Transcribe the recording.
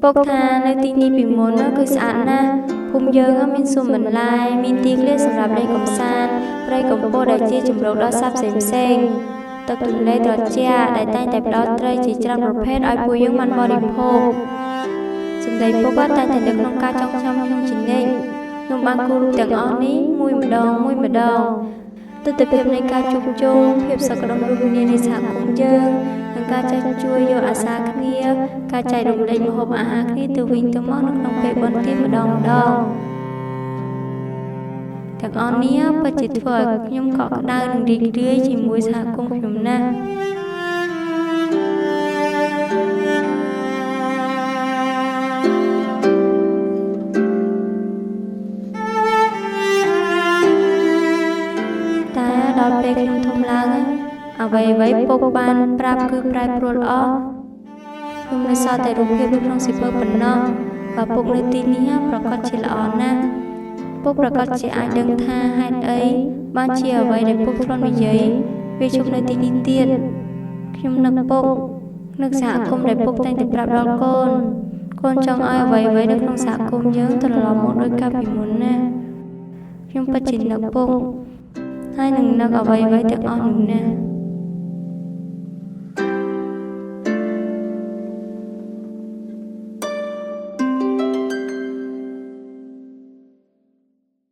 ពុកថានៅទីនេះពីមុនគឺស្អាតណាស់ភូមិយើងមានសួនបន្លែមានទីធ្លាសម្រាប់លេងកម្សាន្តព្រៃកំពតដែលជាជម្រកដ៏ស័ព្ទផ្សេងៗទឹកទន្លេត្រជាក់ដែលតែងតែផ្ដល់ត្រីជាច្រើនប្រភេទឲ្យពួកយើងបានបរិភោគសម្ដីពុកតែងតែនៅក្នុងការចងចាំខ្ញុំជានិច្ចខ្ញុំបានគូររូបទាំងអស់នេះមួយម្ដងទស្សនវិជ្ជានៃការជួបជុំភាពសុខដុមរមនានៃសហគមន៍យើងនិងការចេះជួយយកអាសាគ្នាការចែករំលែកម្ហូបអាហារគ្នាទៅវិញទៅមកនៅក្នុងពេលបុណ្យទានម្ដងទាំងអស់នេះពិតជាធ្វើឲ្យខ្ញុំកក់ក្ដៅនិងរីករាយជាមួយសហគមន៍ខ្ញុំណាស់ដល់ពេលខ្ញុំធំឡើងអ្វីពុកបានប្រាប់គឺប្រែប្រួលអស់ខ្ញុំនៅសល់តែរូបភាពនៅក្នុងសៀវភៅប៉ុណ្ណោះបើពុកនៅទីនេះប្រកាសជាល្អណាស់ពុកប្រកាសជាអាចដឹងថាហេតុអីបានជាអ្វីដែលពុកធ្លាប់និយាយវាជុំនៅទីនេះទៀតខ្ញុំនឹកពុកនឹកសហគមន៍ដែលពុកតែងតែប្រាប់ដល់កូនចង់ឲ្យអ្វីនៅក្នុងសហគមន៍យើងត្រឡប់មកដូចកាលពីមុនណាខ្ញុំពិតជានឹកពុកហើយនឹងនឹកអ្វីទាំងអស់នោះណា